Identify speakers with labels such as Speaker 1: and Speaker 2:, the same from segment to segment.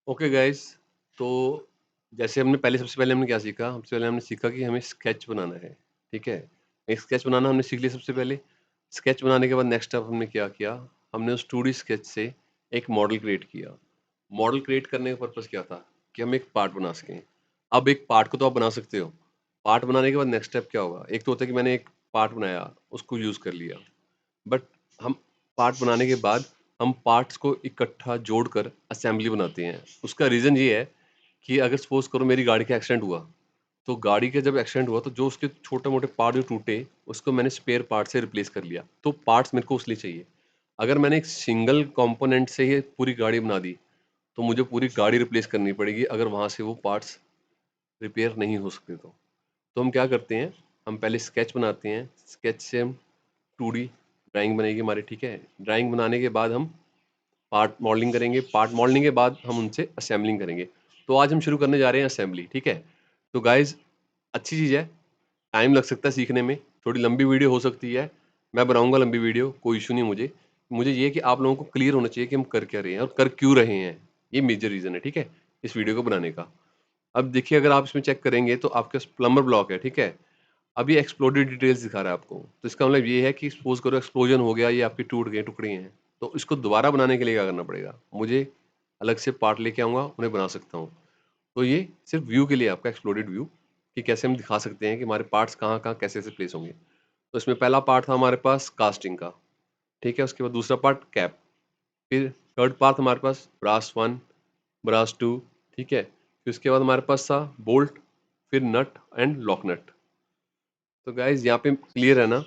Speaker 1: Okay guys, तो जैसे हमने पहले सबसे पहले हमने क्या सीखा? सबसे पहले हमने सीखा कि हमें स्केच बनाना है, ठीक है? एक स्केच बनाना हमने सीख लिया सबसे पहले। स्केच बनाने के बाद नेक्स्ट स्टेप हमने क्या किया? हमने उस 2D स्केच से एक मॉडल क्रिएट किया। मॉडल क्रिएट करने का पर्पज़ क्या था? कि हम एक पार्ट बना सकें। अब एक पार्ट को तो आप बना सकते हो। पार्ट बनाने के बाद नेक्स्ट स्टेप क्या होगा? एक तो होता है कि मैंने एक पार्ट बनाया, उसको यूज़ कर लिया। बट हम पार्ट बनाने के बाद हम पार्ट्स को इकट्ठा जोड़कर असेंबली बनाते हैं। उसका रीज़न ये है कि अगर सपोज़ करो मेरी गाड़ी का एक्सीडेंट हुआ, तो गाड़ी का जब एक्सीडेंट हुआ तो जो उसके छोटे-मोटे पार्ट जो टूटे, उसको मैंने स्पेयर पार्ट से रिप्लेस कर लिया। तो पार्ट्स मेरे को उसलिए चाहिए। अगर मैंने एक सिंगल कंपोनेंट से ही पूरी गाड़ी बना दी, तो मुझे पूरी गाड़ी रिप्लेस करनी पड़ेगी अगर वहाँ से वो पार्ट्स रिपेयर नहीं हो सकते तो। तो हम क्या करते हैं, हम पहले स्केच बनाते हैं, स्केच से हम 2D ड्राइंग बनेगी हमारी, ठीक है? ड्राइंग बनाने के बाद हम पार्ट मॉडलिंग करेंगे, पार्ट मॉडलिंग के बाद हम उनसे असेंबलिंग करेंगे। तो आज हम शुरू करने जा रहे हैं असेंबली, ठीक है? तो गाइज़ अच्छी चीज़ है, टाइम लग सकता है सीखने में, थोड़ी लंबी वीडियो हो सकती है, मैं बनाऊँगा लंबी वीडियो, कोई इश्यू नहीं मुझे। मुझे ये है कि आप लोगों को क्लियर होना चाहिए कि हम कर क्या रहे हैं और कर क्यों रहे हैं, ये मेजर रीज़न है, ठीक है? इस वीडियो को बनाने का। अब देखिए अगर आप इसमें चेक करेंगे तो आपके पास प्लमर ब्लॉक है, ठीक है? अब ये एक्सप्लोडेड डिटेल्स दिखा रहा है आपको। तो इसका मतलब ये है कि सपोज़ करो एक्सप्लोजन हो गया, ये आपके टूट गए, टुकड़े हैं। तो इसको दोबारा बनाने के लिए क्या करना पड़ेगा? मुझे अलग से पार्ट लेके आऊँगा, उन्हें बना सकता हूँ। तो ये सिर्फ़ व्यू के लिए आपका एक्सप्लोडेड व्यू कि कैसे हम दिखा सकते हैं कि हमारे पार्ट्स कहाँ-कहाँ, कैसे-कैसे प्लेस होंगे। तो इसमें पहला पार्ट था हमारे पास कास्टिंग का, ठीक है? उसके बाद दूसरा पार्ट कैप, फिर थर्ड पार्ट हमारे पास ब्रास 1, ब्रास 2, ठीक है? फिर उसके बाद हमारे पास था बोल्ट, फिर नट एंड लॉक नट। तो गाइज़ यहाँ पे क्लियर है ना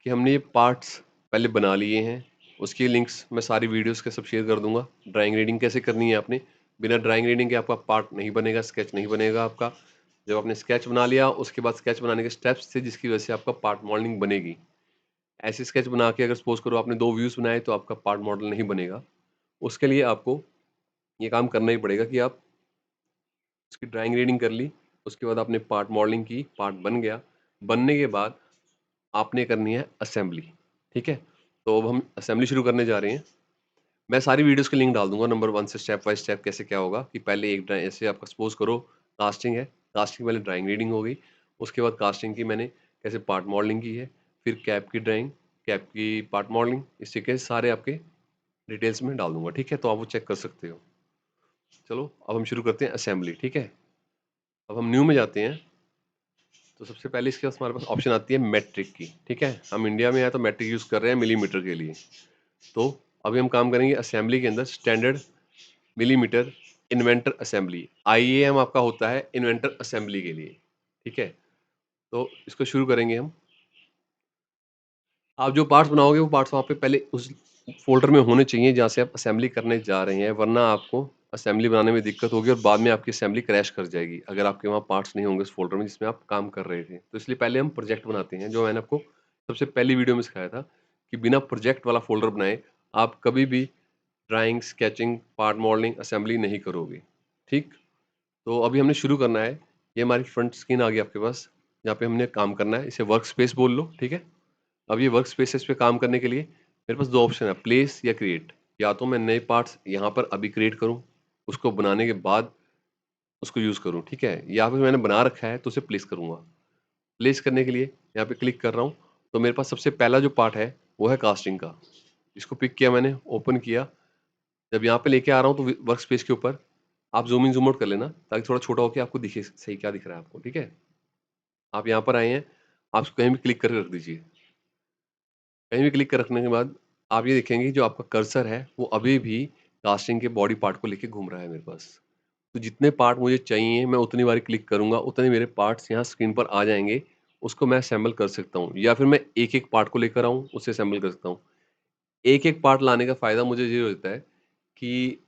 Speaker 1: कि हमने ये पार्ट्स पहले बना लिए हैं। उसकी लिंक्स मैं सारी वीडियोज़ के सब शेयर कर दूँगा। ड्राइंग रीडिंग कैसे करनी है आपने, बिना ड्राइंग रीडिंग के आपका पार्ट नहीं बनेगा, स्केच नहीं बनेगा आपका। जब आपने स्केच बना लिया, उसके बाद स्केच बनाने के स्टेप्स थे जिसकी वजह से आपका पार्ट मॉडलिंग बनेगी। ऐसे स्केच बना के अगर सपोज़ करो आपने 2 व्यूज़ बनाए तो आपका पार्ट मॉडल नहीं बनेगा। उसके लिए आपको ये काम करना ही पड़ेगा कि आप उसकी ड्राइंग रीडिंग कर ली, उसके बाद आपने पार्ट मॉडलिंग की, पार्ट बन गया। बनने के बाद आपने करनी है असेंबली, ठीक है? तो अब हम असेंबली शुरू करने जा रहे हैं। मैं सारी वीडियोज़ के लिंक डाल दूँगा नंबर 1 से स्टेप बाय स्टेप कैसे क्या होगा कि पहले एक ड्रा ऐसे आपका सपोज़ करो कास्टिंग है, कास्टिंग पहले ड्राइंग रीडिंग हो गई, उसके बाद कास्टिंग की मैंने कैसे पार्ट मॉडलिंग की है, फिर कैप की ड्राइंग, कैप की पार्ट मॉडलिंग, इस तरीके से सारे आपके डिटेल्स में डाल दूँगा, ठीक है? तो आप वो चेक कर सकते हो। चलो, अब हम शुरू करते हैं असेंबली, ठीक है? अब हम न्यू में जाते हैं, तो सबसे पहले इसके पास हमारे पास ऑप्शन आती है मेट्रिक की, ठीक है? हम इंडिया में हैं तो मेट्रिक यूज़ कर रहे हैं मिलीमीटर के लिए। तो अभी हम काम करेंगे असेंबली के अंदर standard millimetre inventor assembly. IAM आपका होता है इन्वेंटर असेंबली के लिए, ठीक है? तो इसको शुरू करेंगे हम। आप जो पार्ट्स बनाओगे वो पार्ट्स वहाँ पे पहले उस फ़ोल्डर में होने चाहिए जहाँ से आप असेंबली करने जा रहे हैं, वरना आपको असेंबली बनाने में दिक्कत होगी और बाद में आपकी असेंबली क्रैश कर जाएगी, अगर आपके वहाँ पार्ट्स नहीं होंगे उस फ़ोल्डर में जिसमें आप काम कर रहे थे। तो इसलिए पहले हम प्रोजेक्ट बनाते हैं, जो मैंने आपको सबसे पहली वीडियो में सिखाया था कि बिना प्रोजेक्ट वाला फ़ोल्डर बनाए आप कभी भी drawing, sketching, part modelling, assembly नहीं करोगे, ठीक? तो अभी हमने शुरू करना है। ये हमारी फ्रंट स्क्रीन आ गई आपके पास, जहाँ पे हमने काम करना है। इसे वर्क स्पेस बोल लो, ठीक है? अब ये वर्क स्पेसेस पे काम करने के लिए मेरे पास 2 ऑप्शन है, प्लेस या क्रिएट। या तो मैं नए पार्ट्स यहाँ पर अभी क्रिएट करूँ, उसको बनाने के बाद उसको यूज़ करूँ, ठीक है? या फिर मैंने बना रखा है तो उसे प्लेस करूँगा। प्लेस करने के लिए यहाँ पे क्लिक कर रहा हूँ, तो मेरे पास सबसे पहला जो पार्ट है, वो है कास्टिंग का। इसको पिक किया मैंने, ओपन किया। जब यहाँ पे लेके आ रहा हूँ तो वी वर्क स्पेस के ऊपर आप ज़ूम इन, ज़ूम आउट कर लेना, ताकि थोड़ा छोटा होके आपको दिखे सही क्या दिख रहा है आपको, ठीक है? आप यहाँ पर आए हैं, आप इसको कहीं भी क्लिक करके रख दीजिए। कहीं भी क्लिक कर रखने के बाद आप ये देखेंगे जो आपका कर्सर है, वो अभी भी कास्टिंग के बॉडी पार्ट को लेके घूम रहा है मेरे पास। तो जितने पार्ट मुझे चाहिए, मैं उतनी बारी क्लिक करूँगा, उतने मेरे पार्ट्स यहाँ स्क्रीन पर आ जाएँगे, उसको मैं असेंबल कर सकता हूँ। या फिर मैं एक-एक पार्ट को लेकर आऊँ, उसे असेंबल कर सकता हूँ। एक-एक पार्ट लाने का फ़ायदा मुझे ये होता है कि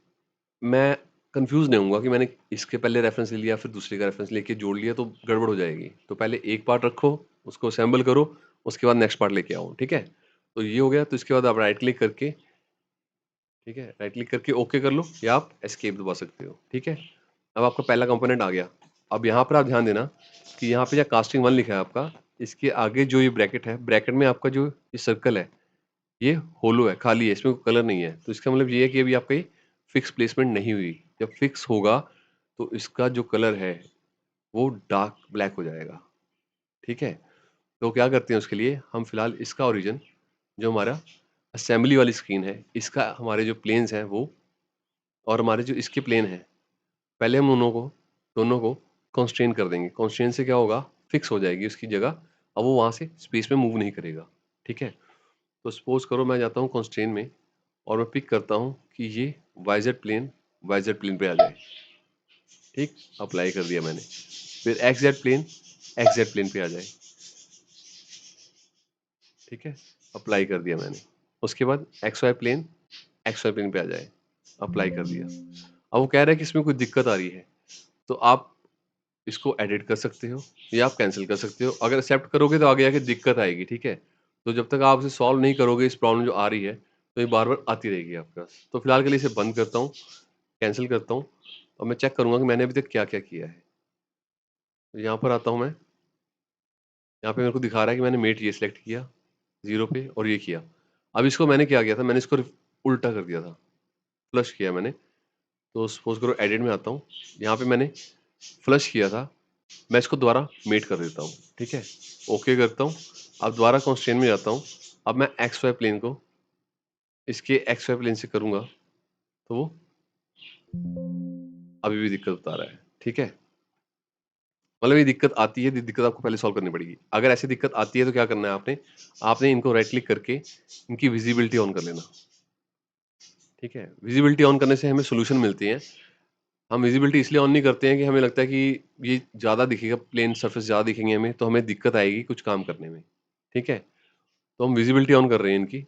Speaker 1: मैं कन्फ्यूज़ नहीं होऊँगा कि मैंने इसके पहले रेफ़रेंस ले लिया, फिर दूसरे का रेफ़रेंस लेके जोड़ लिया, तो गड़बड़ हो जाएगी। तो पहले एक पार्ट रखो, उसको असेंबल करो, उसके बाद नेक्स्ट पार्ट लेके आओ, ठीक है? तो ये हो गया, तो इसके बाद आप राइट क्लिक करके, ठीक है? राइट क्लिक करके ओके कर लो या आप एस्केप दबा सकते हो, ठीक है? अब आपका पहला कंपोनेंट आ गया। अब यहाँ पर आप ध्यान देना कि यहाँ पे जो कास्टिंग 1 लिखा है आपका, इसके आगे जो ये ब्रैकेट है, ब्रैकेट में आपका जो ये सर्कल है, ये होलो है, खाली है, इसमें कोई कलर नहीं है। तो इसका मतलब ये है कि अभी आपका ये फिक्स प्लेसमेंट नहीं हुई। जब फिक्स होगा तो इसका जो कलर है वो डार्क ब्लैक हो जाएगा, ठीक है? तो क्या करते हैं उसके लिए, हम फिलहाल इसका ओरिजिन जो हमारा असेंबली वाली स्क्रीन है, इसका हमारे जो प्लेन्स हैं वो और हमारे जो इसके प्लेन हैं, पहले हम दोनों को कॉन्स्ट्रेन कर देंगे। कॉन्स्ट्रेन से क्या होगा, फिक्स हो जाएगी उसकी जगह, अब वो वहाँ से स्पेस में मूव नहीं करेगा, ठीक है? तो सपोज़ करो मैं जाता हूँ कॉन्स्ट्रेन में और मैं पिक करता हूँ कि ये वाईजेड प्लेन पे आ जाए, ठीक? अप्लाई कर दिया मैंने। फिर एक्स जेड प्लेन पे आ जाए, ठीक है? अप्लाई कर दिया मैंने। उसके बाद एक्स वाई प्लेन पे आ जाए, अप्लाई कर दिया। अब वो कह रहा है कि इसमें कोई दिक्कत आ रही है, तो आप इसको एडिट कर सकते हो या आप कैंसिल कर सकते हो। अगर एक्सेप्ट करोगे तो आगे जाके दिक्कत आएगी, ठीक है? तो जब तक आप इसे सॉल्व नहीं करोगे इस प्रॉब्लम जो आ रही है, तो ये बार-बार आती रहेगी आपके पास। तो फिलहाल के लिए इसे बंद करता हूँ, कैंसल करता हूँ और मैं चेक करूँगा कि मैंने अभी तक क्या-क्या किया है। तो यहाँ पर आता हूँ मैं, यहाँ पे मेरे को दिखा रहा है कि मैंने मेट ये सिलेक्ट किया 0 पे और ये किया। अब इसको मैंने क्या किया था, मैंने इसको उल्टा कर दिया था, फ्लश किया मैंने। तो सपोज़ करो एडिट में आता हूँ, यहाँ पे मैंने फ्लश किया था, मैं इसको दोबारा मेट कर देता हूँ, ठीक है? ओके करता हूँ, अब दोबारा कंस्ट्रेंट में जाता हूँ, अब मैं एक्स वाई प्लेन को इसके एक्स वाई प्लेन से करूँगा, तो वो अभी भी दिक्कत बता रहा है, ठीक है? मतलब ये दिक्कत आती है, दिक्कत आपको पहले सॉल्व करनी पड़ेगी। अगर ऐसी दिक्कत आती है तो क्या करना है आपने, आपने इनको राइट क्लिक करके इनकी विज़िबिलिटी ऑन कर लेना, ठीक है? विज़िबिलिटी ऑन करने से हमें सॉल्यूशन मिलती है। हम विज़िबिलिटी इसलिए ऑन नहीं करते हैं कि हमें लगता है कि ये ज़्यादा दिखेगा, प्लेन सरफेस ज़्यादा दिखेंगे हमें, तो हमें दिक्कत आएगी कुछ काम करने में, ठीक है? तो हम विज़िबिलिटी ऑन कर रहे हैं इनकी,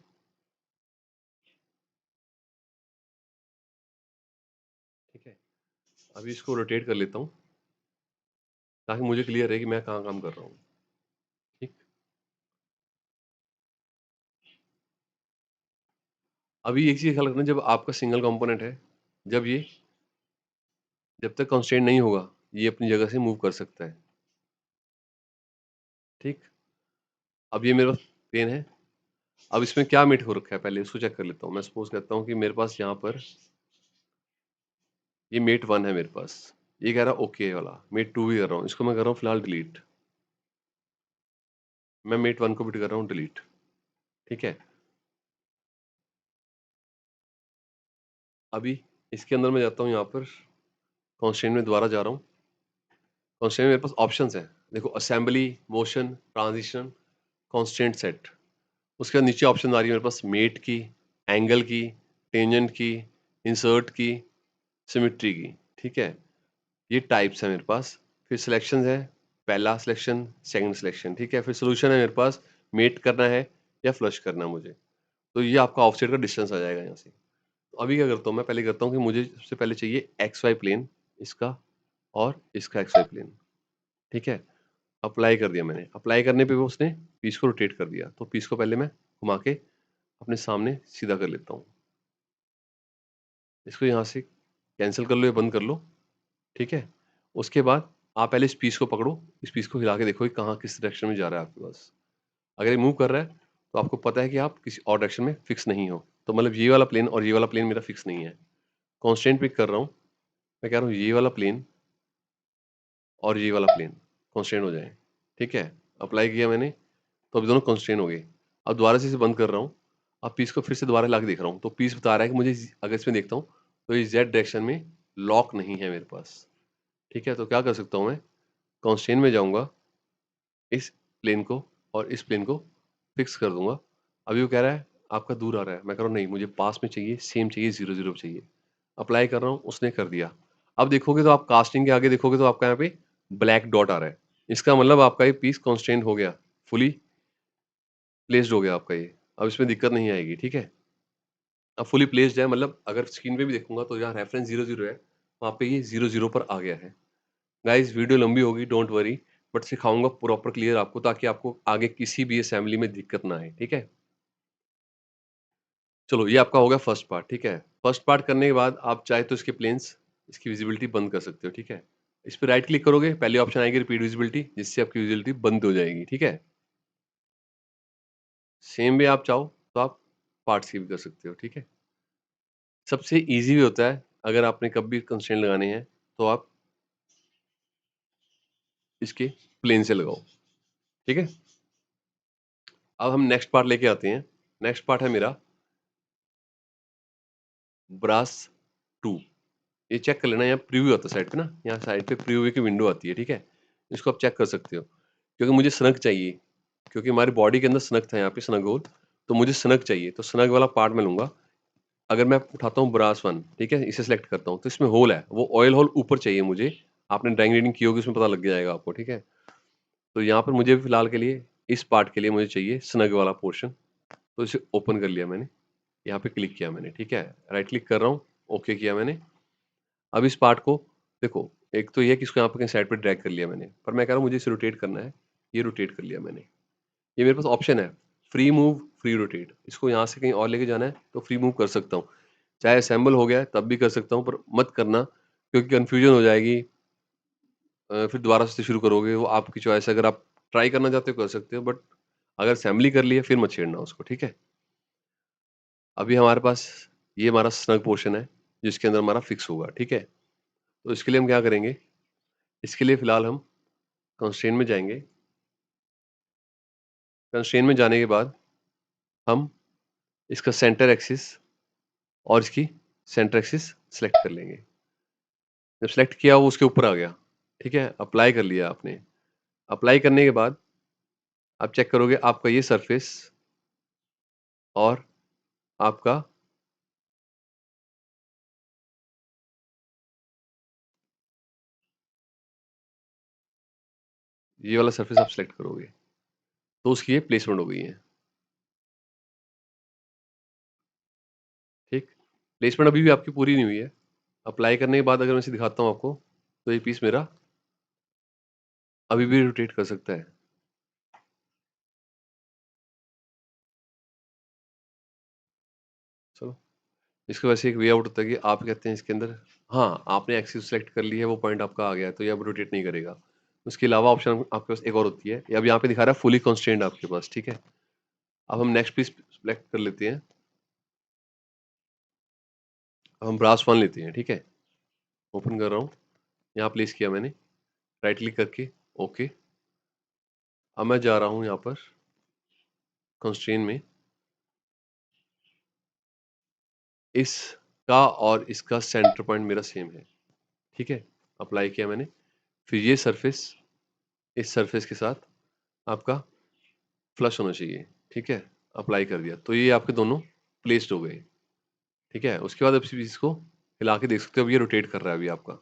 Speaker 1: ठीक है? अभी इसको रोटेट कर लेता हूँ, ताकि मुझे क्लियर रहे कि मैं कहाँ काम कर रहा हूँ, ठीक? अभी एक चीज़ ख्याल रखना, जब आपका सिंगल कंपोनेंट है, जब ये जब तक कंस्ट्रेंट नहीं होगा, ये अपनी जगह से मूव कर सकता है, ठीक? अब ये मेरे पास पेन है, अब इसमें क्या मेट हो रखा है पहले उसको चेक कर लेता हूँ। मैं सपोज़ करता हूँ कि मेरे पास यहाँ पर ये मेट 1 है मेरे पास, ये कह रहा है ओके वाला, मेट 2 भी कर रहा हूँ, इसको मैं कर रहा हूँ फिलहाल डिलीट। मैं मेट 1 को भी कर रहा हूँ डिलीट, ठीक है? अभी इसके अंदर मैं जाता हूँ यहाँ पर, कंस्ट्रेंट में दोबारा जा रहा हूँ, कंस्ट्रेंट में मेरे पास ऑप्शंस हैं, देखो assembly, motion, transition, constraint set. उसके बाद नीचे ऑप्शन आ रही है मेरे पास मेट की, एंगल की, टेंजेंट की, इंसर्ट की, सिमेट्री की, ठीक है? ये टाइप्स हैं मेरे पास। फिर सिलेक्शंस है, पहला सिलेक्शन, सेकंड सिलेक्शन, ठीक है? फिर सॉल्यूशन है मेरे पास, मेट करना है या फ्लश करना है मुझे। तो ये आपका ऑफसेट का डिस्टेंस आ जाएगा यहाँ से। तो अभी क्या करता हूँ, मैं पहले करता हूँ कि मुझे सबसे पहले चाहिए एक्स वाई प्लेन इसका और इसका एक्स वाई प्लेन, ठीक है? अप्लाई कर दिया मैंने। अप्लाई करने पे वो उसने पीस को रोटेट कर दिया। तो पीस को पहले मैं घुमा के अपने सामने सीधा कर लेता हूँ। इसको यहाँ से कैंसल कर लो या बंद कर लो, ठीक है? उसके बाद आप पहले इस पीस को पकड़ो, इस पीस को हिला के देखो कि कहाँ किस डायरेक्शन में जा रहा है आपके पास। अगर ये मूव कर रहा है, तो आपको पता है कि आप किसी और डायरेक्शन में फिक्स नहीं हो। तो मतलब ये वाला प्लेन और ये वाला प्लेन मेरा फिक्स नहीं है। कांस्टेंट पिक कर रहा हूँ, मैं कह रहा हूँ ये वाला प्लेन और ये वाला प्लेन कांस्टेंट हो जाए, ठीक है? अप्लाई किया मैंने, तो अभी दोनों कांस्टेंट हो गए। अब दोबारा से इसे बंद कर रहा हूँ, अब पीस को फिर से दोबारा हिला के देख रहा हूँ, तो पीस बता रहा है कि मुझे अगर इसमें देखता हूँ, तो ये ज़ेड डायरेक्शन में लॉक नहीं है मेरे पास, ठीक है? तो क्या कर सकता हूँ मैं, कांस्टेंट में जाऊँगा, इस प्लेन को और इस प्लेन को फिक्स कर दूँगा। अभी वो कह रहा है आपका दूर आ रहा है, मैं कह रहा हूँ नहीं मुझे पास में चाहिए, सेम चाहिए, 0-0 चाहिए। अप्लाई कर रहा हूँ, उसने कर दिया। अब देखोगे तो आप कास्टिंग के आगे देखोगे तो आपका यहाँ पे ब्लैक डॉट आ रहा है। इसका मतलब आपका ये पीस कंस्ट्रेंट हो गया, फुली प्लेस्ड हो गया आपका ये। अब इसमें दिक्कत नहीं आएगी, ठीक है? अब फुली प्लेस्ड है, मतलब अगर स्क्रीन पे भी देखूँगा तो जहाँ रेफरेंस 0-0 है, वहाँ पे ये 0-0 पर आ गया है। गाइस वीडियो लंबी होगी, डोंट वरी, बट सिखाऊँगा प्रॉपर क्लियर आपको, ताकि आपको आगे किसी भी असेंबली में दिक्कत ना आए, ठीक है? चलो ये आपका हो गया फर्स्ट पार्ट, ठीक है? फर्स्ट पार्ट करने के बाद आप चाहे तो इसके प्लेन्स, इसकी विजिबिलिटी बंद कर सकते हो, ठीक है? इस पे राइट क्लिक करोगे, पहली ऑप्शन आएगी रिपीट विजिबिलिटी, जिससे आपकी विजिबिलिटी बंद हो जाएगी, ठीक है? सेम वे आप चाहो तो आप पार्ट्स की भी कर सकते हो, ठीक है? सबसे ईज़ी भी होता है, अगर आपने कभी कंस्ट्रेंट लगाने हैं, तो आप इसके प्लेन से लगाओ, ठीक है? अब हम नेक्स्ट पार्ट लेके आते हैं। नेक्स्ट पार्ट है मेरा ब्रास 2। ये चेक कर लेना, यहाँ प्रीव्यू आता है साइड पे ना, यहाँ साइड पे प्रीव्यू की विंडो आती है, ठीक है? इसको आप चेक कर सकते हो, क्योंकि मुझे स्नग चाहिए, क्योंकि हमारी बॉडी के अंदर स्नग था यहाँ पे, स्नग होल, तो मुझे स्नग चाहिए, तो स्नग वाला पार्ट मैं लूँगा। अगर मैं उठाता हूँ ब्रास 1, ठीक है? इसे सेलेक्ट करता हूँ, तो इसमें होल है, वो ऑयल होल ऊपर चाहिए मुझे। आपने ड्राइंग रीडिंग की होगी, उसमें पता लग जाएगा आपको, ठीक है? तो यहाँ पर मुझे फिलहाल के लिए, इस पार्ट के लिए मुझे चाहिए स्नग वाला पोर्शन, तो इसे ओपन कर लिया मैंने, यहाँ पे क्लिक किया मैंने, ठीक है? राइट क्लिक कर रहा हूँ, ओके किया मैंने। अब इस पार्ट को देखो, एक तो ये है कि इसको यहाँ पे कहीं साइड पे ड्रैग कर लिया मैंने, पर मैं कह रहा हूँ मुझे इसे रोटेट करना है, ये रोटेट कर लिया मैंने। ये मेरे पास ऑप्शन है, फ्री मूव, फ्री रोटेट। इसको यहाँ से कहीं और लेके जाना है, तो फ्री मूव कर सकता हूँ। चाहे असेंबल हो गया है, तब भी कर सकता हूँ, पर मत करना, क्योंकि कन्फ्यूजन हो जाएगी। फिर दोबारा से शुरू करोगे, वो आपकी चॉइस है। अगर आप ट्राई करना चाहते हो, कर सकते हो, बट अगर असेंबली कर ली है, फिर मत छेड़ना उसको, ठीक है? अभी हमारे पास ये हमारा स्नग पोर्शन है, जिसके अंदर हमारा फिक्स होगा, ठीक है? तो इसके लिए हम क्या करेंगे, इसके लिए फिलहाल हम कंस्ट्रेंट में जाएँगे। कंस्ट्रेंट में जाने के बाद हम इसका सेंटर एक्सिस और इसकी सेंटर एक्सिस सेलेक्ट कर लेंगे। जब सेलेक्ट किया, वो उसके ऊपर आ गया, ठीक है? अप्लाई कर लिया आपने। अप्लाई करने के बाद आप चेक करोगे, आपका ये सरफेस और आपका ये वाला सरफेस आप सेलेक्ट करोगे, तो उसकी ये प्लेसमेंट हो गई है, ठीक? प्लेसमेंट अभी भी आपकी पूरी नहीं हुई है। अप्लाई करने के बाद अगर मैं इसे दिखाता हूँ आपको, तो ये पीस मेरा अभी भी रोटेट कर सकता है। चलो, इसकी वजह से एक वे आउट होता है कि आप कहते हैं इसके अंदर, हाँ, आपने एक्सिस सेलेक्ट कर ली है, वो पॉइंट आपका आ गया है, तो ये अब रोटेट नहीं करेगा। उसके अलावा ऑप्शन आपके पास एक और होती है, ये अब यहाँ पे दिखा रहा है फुली कंस्ट्रेंट आपके पास, ठीक है? अब हम नेक्स्ट पीस सेलेक्ट कर लेते हैं। अब हम ब्रास 1 लेते हैं, ठीक है? ओपन कर रहा हूँ, यहाँ प्लेस किया मैंने, राइट क्लिक करके ओके। अब मैं जा रहा हूँ यहाँ पर कंस्ट्रेंट में, इसका और इसका सेंटर पॉइंट मेरा सेम है, ठीक है? अप्लाई किया मैंने, फिर ये सरफेस इस सरफेस के साथ आपका फ्लश होना चाहिए, ठीक है? अप्लाई कर दिया, तो ये आपके दोनों प्लेस्ड हो गए, ठीक है? उसके बाद अब इस पीस को हिला के देख सकते हो, अब ये रोटेट कर रहा है अभी आपका।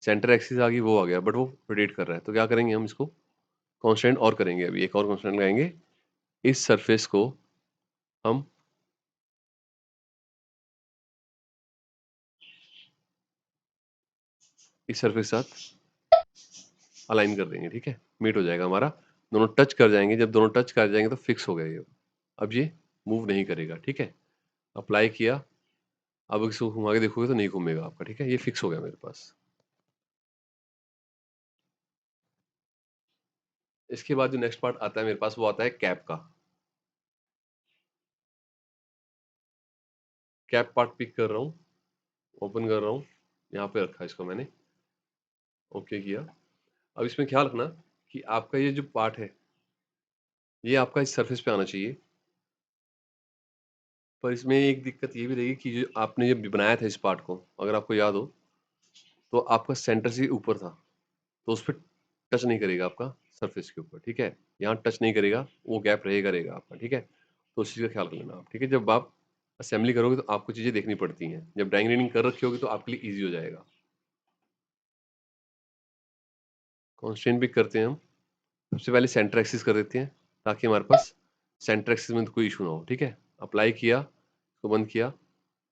Speaker 1: सेंटर एक्सिस आ गई, वो आ गया, बट वो रोटेट कर रहा है, तो क्या करेंगे हम इसको कांस्टेंट और करेंगे, अभी एक और कांस्टेंट लगाएँगे। इस सरफेस को हम इस सरफेस के साथ अलाइन कर देंगे, ठीक है? मीट हो जाएगा हमारा, दोनों टच कर जाएँगे, जब दोनों टच कर जाएँगे तो फिक्स हो गया ये। अब ये मूव नहीं करेगा, ठीक है? अप्लाई किया, अब इसको घुमा के देखोगे तो नहीं घूमेगा आपका, ठीक है? ये फिक्स हो गया मेरे पास। इसके बाद जो नेक्स्ट पार्ट आता है मेरे पास, वो आता है कैप का। कैप पार्ट पिक कर रहा हूँ, ओपन कर रहा हूँ, यहाँ पे रखा इसको मैंने, ओके किया। अब इसमें ख्याल रखना कि आपका ये जो पार्ट है, ये आपका इस सरफेस पे आना चाहिए। पर इसमें एक दिक्कत ये भी रहेगी कि जो आपने जब बनाया था इस पार्ट को, अगर आपको याद हो, तो आपका सेंटर से ऊपर था, तो उस पे टच नहीं करेगा आपका सरफेस के ऊपर, ठीक है? यहाँ टच नहीं करेगा, वो गैप रहेगा आपका, ठीक है? तो उस चीज़ का ख्याल रख लेना आप, ठीक है? जब आप असेंबली करोगे तो आपको चीज़ें देखनी पड़ती हैं। जब ड्राइंग रीडिंग कर रखी होगी तो आपके लिए ईज़ी हो जाएगा। कॉन्स्टेंट पिक करते हैं हम। सबसे पहले सेंटर एक्सिस कर देते हैं, ताकि हमारे पास सेंटर एक्सिस में कोई इशू ना हो, ठीक है? अप्लाई किया, उसको बंद किया,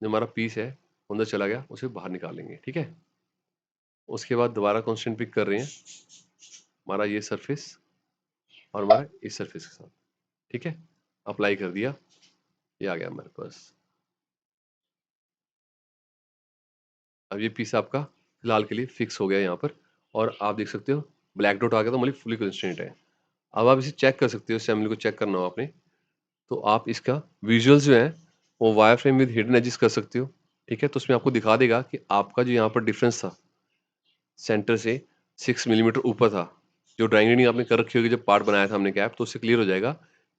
Speaker 1: जो हमारा पीस है, अंदर चला गया, उसे बाहर निकालेंगे, ठीक है? उसके बाद दोबारा कॉन्स्टेंट पिक कर रहे हैं, हमारा ये सरफेस और हमारा इस सरफेस के साथ, ठीक है? अप्लाई कर दिया, ये आ गया हमारे पास। अब ये पीस आपका फिलहाल के लिए फिक्स हो गया यहाँ पर, और आप देख सकते हो ब्लैक डॉट आ गया, तो मतलब फुली कंस्ट्रेंट है। अब आप इसे चेक कर सकते हो, असेंबली को चेक करना हो आपने, तो आप इसका विजुअल्स जो है, वो wire frame with hidden edges कर सकते हो। ठीक है? तो उसमें आपको दिखा देगा कि आपका जो यहाँ पर डिफरेंस था, सेंटर से 6 मिलीमीटर ऊपर था। जो ड्राइंग रीडिंग आपने कर रखी होगी, जब पार्ट बनाया था हमने कैप, तो उससे क्लियर हो जाएगा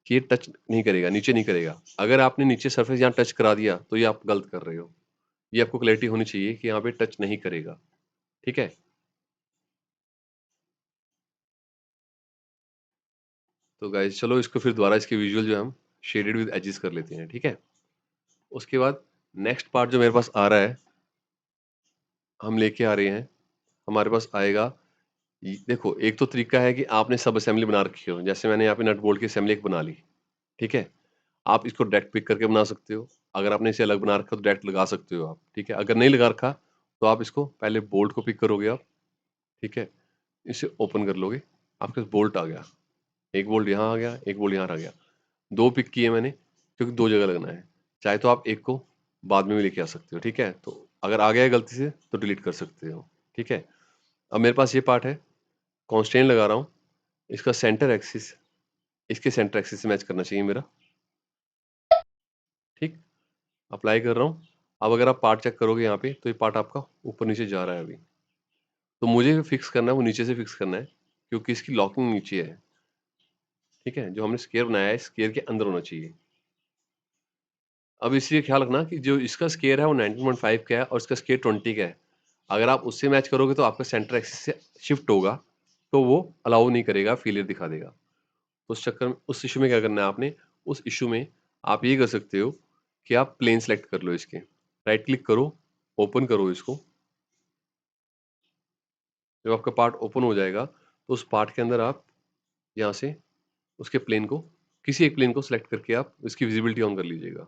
Speaker 1: कि ये टच नहीं करेगा, नीचे नहीं करेगा। अगर आपने नीचे सरफेस यहाँ टच करा दिया, तो ये आप गलत कर रहे हो। ये आपको क्लैरिटी होनी चाहिए कि यहाँ पे टच नहीं करेगा, ठीक है? तो गाइस चलो इसको फिर दोबारा इसके विजुअल जो है हम शेडेड विद एजेस कर लेते हैं, ठीक है? उसके बाद नेक्स्ट पार्ट जो मेरे पास आ रहा है, हम लेके आ रहे हैं, हमारे पास आएगा देखो, एक तो तरीका है कि आपने सब असेंबली बना रखी हो, जैसे मैंने यहाँ पे नट बोल्ट की असेंबली एक बना ली, ठीक है? आप इसको डायरेक्ट पिक करके बना सकते हो। अगर आपने इसे अलग बना रखा तो डायरेक्ट लगा सकते हो आप, ठीक है? अगर नहीं लगा रखा तो आप इसको पहले बोल्ट को पिक करोगे आप, ठीक है? इसे ओपन कर लोगे, आपके पास बोल्ट आ गया। एक बोल्ट यहाँ आ गया, एक बोल्ट यहाँ आ गया। 2 पिक किए मैंने, क्योंकि 2 जगह लगना है। चाहे तो आप एक को बाद में भी लेके आ सकते हो, ठीक है? तो अगर आ गया है गलती से तो डिलीट कर सकते हो, ठीक है? अब मेरे पास ये पार्ट है, कॉन्स्ट्रेंट लगा रहा हूँ, इसका सेंटर एक्सिस इसके सेंटर एक्सिस से मैच करना चाहिए मेरा, ठीक? अप्लाई कर रहा हूँ। अब अगर आप पार्ट चेक करोगे यहाँ पे, तो ये पार्ट आपका ऊपर-नीचे जा रहा है अभी। तो मुझे जो फिक्स करना है वो नीचे से फिक्स करना है, क्योंकि इसकी लॉकिंग नीचे है, ठीक है? जो हमने स्क्वायर बनाया है, स्क्वायर के अंदर होना चाहिए। अब इसलिए ख्याल रखना कि जो इसका स्क्वायर है वो 19.5 का है और इसका स्क्वायर 20 का है। अगर आप उससे मैच करोगे तो आपका सेंटर एक्सिस से शिफ्ट होगा, तो वो अलाउ नहीं करेगा, फेलियर दिखा देगा। तो उस चक्कर में, उस इश्यू में क्या करना है आपने, उस इश्यू में आप ये कर सकते हो कि आप प्लेन सेलेक्ट कर लो इसके। राइट क्लिक करो, ओपन करो इसको। जब आपका पार्ट ओपन हो जाएगा, तो उस पार्ट के अंदर आप यहाँ से उसके प्लेन को, किसी एक प्लेन को सेलेक्ट करके आप इसकी विजिबिलिटी ऑन कर लीजिएगा।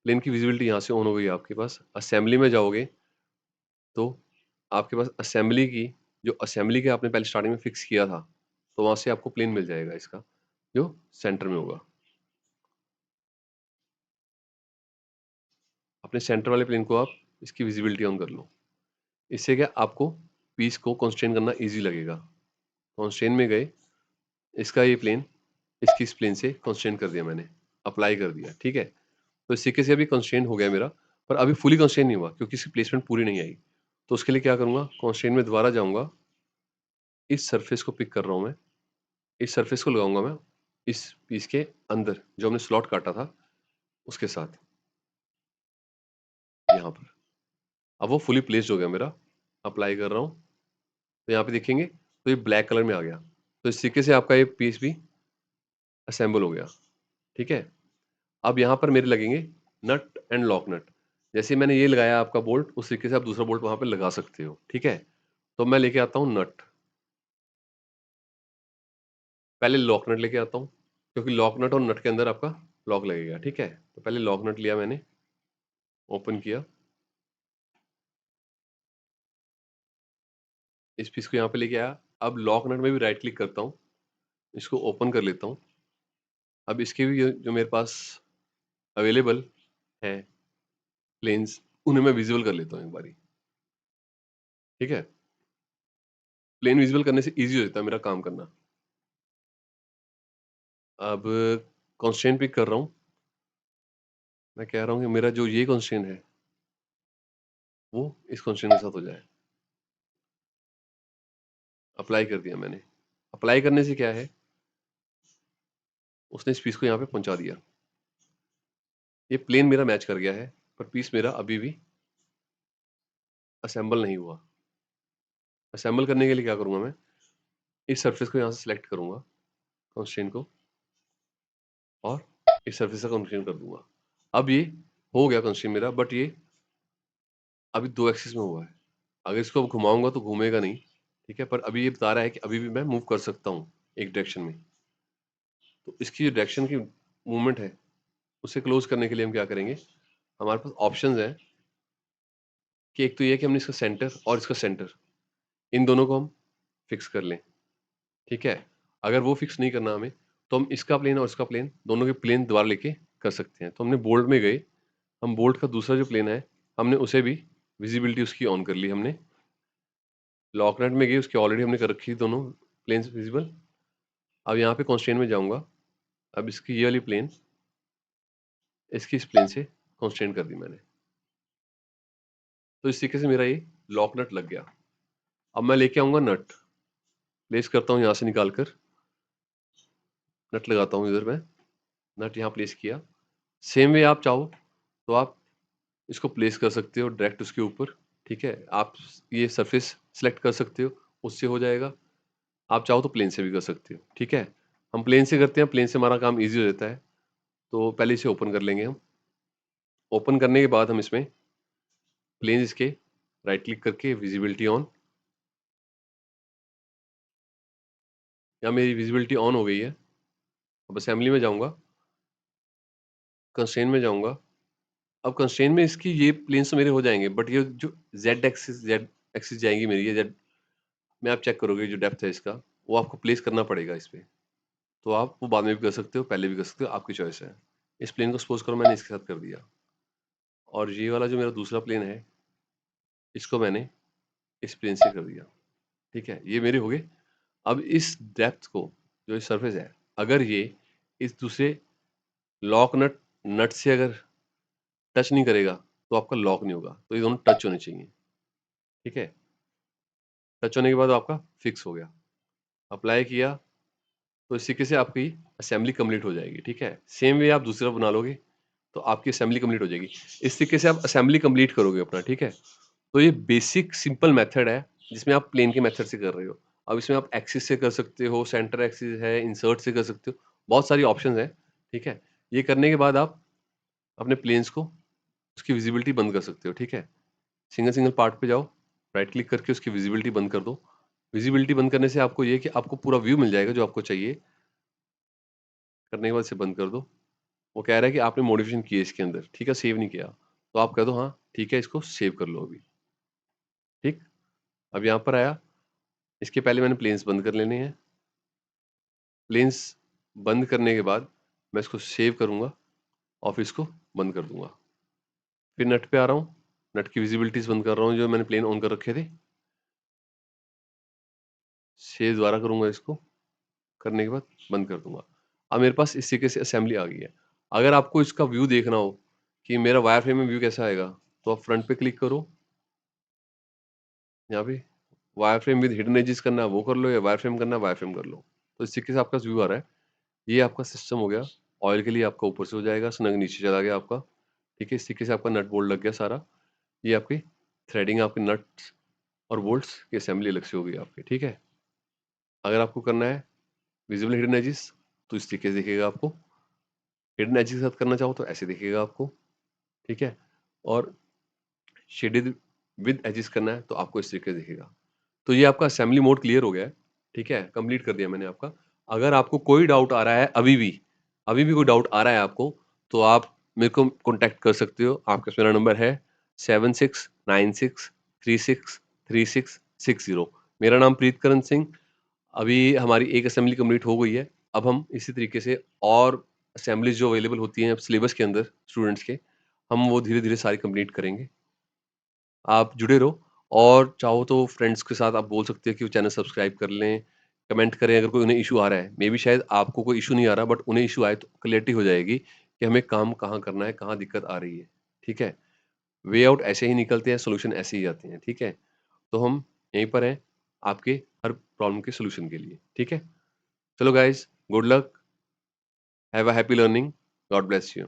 Speaker 1: प्लेन की विजिबिलिटी यहाँ से ऑन हो गई आपके पास। असेंबली में जाओगे तो आपके पास असेंबली की, जो असेंबली के आपने पहले स्टार्टिंग में फिक्स किया था, तो वहाँ से आपको प्लेन मिल जाएगा इसका, जो सेंटर में होगा। अपने सेंटर वाले प्लेन को आप इसकी विजिबिलिटी ऑन कर लो। इससे क्या आपको पीस को कंस्ट्रेन करना ईज़ी लगेगा। कंस्ट्रेन में गए, इसका ये प्लेन इसकी इस प्लेन से कंस्ट्रेन कर दिया मैंने, अप्लाई कर दिया, ठीक है? तो इस तरीके से अभी कंस्ट्रेन हो गया मेरा, पर अभी फुली कंस्ट्रेन नहीं हुआ क्योंकि इसकी प्लेसमेंट पूरी नहीं आई। तो उसके लिए क्या करूँगा, कंस्ट्रेन में दोबारा जाऊँगा, इस सरफेस को पिक कर रहा हूँ मैं, इस सरफेस को लगाऊँगा मैं इस पीस के अंदर, जो हमने स्लॉट काटा था उसके साथ, यहाँ पर। अब वो फुली प्लेस्ड हो गया मेरा, अप्लाई कर रहा हूँ, तो यहाँ पे देखेंगे तो ये ब्लैक कलर में आ गया। तो इस तरीके से आपका ये पीस भी असेंबल हो गया, ठीक है? अब यहाँ पर मेरे लगेंगे नट एंड लॉक नट। जैसे मैंने ये लगाया आपका बोल्ट, उस तरीके से आप दूसरा बोल्ट वहाँ पे लगा सकते हो, ठीक है? तो मैं लेके आता हूँ नट, पहले लॉक नट लेके आता हूँ, क्योंकि लॉक नट और नट के अंदर आपका लॉक लगेगा, ठीक है? तो पहले लॉक नट लिया मैंने, ओपन किया, इस पीस को यहाँ पे लेके आया। अब लॉक नट में भी राइट क्लिक करता हूँ, इसको ओपन कर लेता हूँ। अब इसके भी जो मेरे पास अवेलेबल हैं प्लेन्स, उन्हें मैं विज़ुअल कर लेता हूँ एक बारी, ठीक है? प्लेन विज़ुअल करने से ईज़ी हो जाता है मेरा काम करना। अब कंस्ट्रेंट पिक कर रहा हूँ, मैं कह रहा हूँ कि मेरा जो ये कंस्ट्रेंट है, वो इस कंस्ट्रेंट के साथ हो जाए। अप्लाई कर दिया मैंने। अप्लाई करने से क्या है, उसने इस पीस को यहाँ पे पहुँचा दिया। ये प्लेन मेरा मैच कर गया है, पर पीस मेरा अभी भी असेंबल नहीं हुआ। असेंबल करने के लिए क्या करूँगा मैं, इस सरफेस को यहाँ से सेलेक्ट करूँगा, कंस्ट्रेंट को, और इस सरफेस का कंस्ट्रेंट कर दूँगा। अब ये हो गया कंस्ट्रेंट मेरा, बट ये अभी 2 एक्सिस में हुआ है। अगर इसको अब घुमाऊँगा तो घूमेगा नहीं, ठीक है? पर अभी ये बता रहा है कि अभी भी मैं मूव कर सकता हूँ एक डायरेक्शन में। तो इसकी जो डायरेक्शन की मूवमेंट है, उसे क्लोज़ करने के लिए हम क्या करेंगे, हमारे पास ऑप्शंस हैं कि एक तो ये है कि हमने इसका सेंटर और इसका सेंटर, इन दोनों को हम फिक्स कर लें, ठीक है? अगर वो फिक्स नहीं करना हमें, तो हम इसका प्लेन और इसका प्लेन, दोनों के प्लेन दोबारा लेके कर सकते हैं। तो हमने बोल्ट में गए, हम बोल्ट का दूसरा जो प्लेन है, हमने उसे भी विज़िबिलिटी उसकी ऑन कर ली हमने। लॉक नट में गए, उसकी ऑलरेडी हमने कर रखी थी दोनों प्लेन्स विज़िबल। अब यहाँ पे कंस्ट्रेंट में जाऊँगा, अब इसकी ये वाली प्लेन, इसकी इस प्लेन से कंस्ट्रेंट कर दी मैंने। तो इस तरीके से मेरा ये लॉक नट लग गया। अब मैं लेके आऊँगा नट, प्लेस करता हूँ यहाँ से निकाल कर, नट लगाता हूँ इधर मैं, नट यहाँ प्लेस किया। सेम वे आप चाहो तो आप इसको प्लेस कर सकते हो डायरेक्ट उसके ऊपर, ठीक है? आप ये सरफेस सेलेक्ट कर सकते हो, उससे हो जाएगा। आप चाहो तो प्लेन से भी कर सकते हो, ठीक है? हम प्लेन से करते हैं, प्लेन से हमारा काम ईज़ी हो जाता है। तो पहले इसे ओपन कर लेंगे हम। ओपन करने के बाद हम इसमें प्लेन इसके राइट क्लिक करके विज़िबिलिटी ऑन, यहाँ मेरी विज़िबिलिटी ऑन हो गई है। अब असेंबली में जाऊँगा, कंस्ट्रेंट में जाऊँगा। अब कंस्ट्रेंट में इसकी ये प्लेन्स तो मेरे हो जाएँगे, बट ये जो ज़ेड एक्सिस जाएँगी मेरी, ये ज़ेड में आप चेक करोगे जो डेप्थ है इसका, वो आपको प्लेस करना पड़ेगा इस पे। तो आप वो बाद में भी कर सकते हो, पहले भी कर सकते हो, आपकी चॉइस है। इस प्लेन को सपोज़ करो मैंने इसके साथ कर दिया, और ये वाला जो मेरा दूसरा प्लेन है, इसको मैंने इस प्लेन से कर दिया, ठीक है? ये मेरे हो गए। अब इस डेप्थ को, जो ये सरफेस है, अगर ये इस दूसरे लॉक नट नट से अगर टच नहीं करेगा, तो आपका लॉक नहीं होगा। तो ये दोनों टच होने चाहिए, ठीक है? टच होने के बाद आपका फिक्स हो गया। अप्लाई किया, तो इस तरीके से आपकी असेंबली कंप्लीट हो जाएगी, ठीक है? सेम वे आप दूसरा बना लोगे, तो आपकी असेंबली कंप्लीट हो जाएगी। इस तरीके से आप असेंबली कंप्लीट करोगे अपना, ठीक है? तो ये बेसिक सिंपल मेथड है, जिसमें आप प्लेन के मेथड से कर रहे हो। अब इसमें आप एक्सिस से कर सकते हो, सेंटर एक्सिस है, इंसर्ट से कर सकते हो, बहुत सारी ऑप्शंस हैं, ठीक है? ये करने के बाद आप अपने प्लेन्स को, उसकी विज़िबिलिटी बंद कर सकते हो, ठीक है? सिंगल-सिंगल पार्ट पे जाओ, राइट क्लिक करके उसकी विज़िबिलिटी बंद कर दो। विज़िबिलिटी बंद करने से आपको ये है कि आपको पूरा व्यू मिल जाएगा जो आपको चाहिए, करने के बाद इसे बंद कर दो। वो कह रहा है कि आपने मॉडिफ़िकेशन की है इसके अंदर, ठीक है? सेव नहीं किया। तो आप कह दो हाँ, ठीक है, इसको सेव कर लो अभी, ठीक? अब यहाँ पर आया, इसके पहले मैंने प्लेन्स बंद कर लेने हैं। प्लेन्स बंद करने के बाद मैं इसको सेव करूँगा और फिर इसको बंद कर दूँगा। फिर नट पे आ रहा हूँ, नट की विज़िबिलिटीज़ बंद कर रहा हूँ जो मैंने प्लेन ऑन कर रखे थे। सेव दोबारा करूँगा इसको, करने के बाद बंद कर दूँगा। अब मेरे पास इस तरीके से असेंबली आ गई है। अगर आपको इसका व्यू देखना हो कि मेरा वायरफ्रेम में व्यू कैसा आएगा, तो आप फ्रंट पे क्लिक करो, यहाँ पे वायरफ्रेम विद हिडन एजेस करना है वो कर लो, या वायरफ्रेम करना है वायरफ्रेम कर लो। तो इस तरीके से आपका व्यू आ रहा है। ये आपका सिस्टम हो गया। ऑयल के लिए आपका ऊपर से हो जाएगा, स्नग नीचे चला गया आपका, ठीक है? इस तरीके से आपका नट बोल्ट लग गया सारा। ये आपकी थ्रेडिंग, आपके नट्स और बोल्ट्स की असेंबली अलग से हो गई आपकी, ठीक है? अगर आपको करना है विजिबल हिडन एजेस, तो इस तरीके से दिखेगा आपको। हिडन एजेस के साथ करना चाहो तो ऐसे दिखेगा आपको, ठीक है? और शेडेड विद एजेस करना है तो आपको इस तरीके से दिखेगा। तो ये आपका असेंबली मोड क्लियर हो गया है, ठीक है? कंप्लीट कर दिया मैंने आपका। अगर आपको कोई डाउट आ रहा है अभी भी कोई डाउट आ रहा है आपको, तो आप मेरे को कॉन्टैक्ट कर सकते हो। आपके पास मेरा नंबर है 7696363660। मेरा नाम प्रीतकरण सिंह। अभी हमारी एक असेंबली कंप्लीट हो गई है। अब हम इसी तरीके से और असेंबलीज़ जो अवेलेबल होती हैं सिलेबस के अंदर स्टूडेंट्स के, हम वो धीरे-धीरे सारी कंप्लीट करेंगे। आप जुड़े रहो, और चाहो तो फ्रेंड्स के साथ आप बोल सकते हो कि वो चैनल सब्सक्राइब कर लें, कमेंट करें अगर कोई उन्हें इश्यू आ रहा है। मेबी शायद आपको कोई इश्यू नहीं आ रहा, बट उन्हें इश्यू आए तो क्लैरिटी हो जाएगी कि हमें काम कहाँ करना है, कहाँ दिक्कत आ रही है, ठीक है? वे आउट ऐसे ही निकलते हैं, सॉल्यूशन ऐसे ही आते हैं, ठीक है? तो हम यहीं पर हैं आपके हर प्रॉब्लम के सॉल्यूशन के लिए, ठीक है? चलो guys, good luck, have a happy learning, God bless you.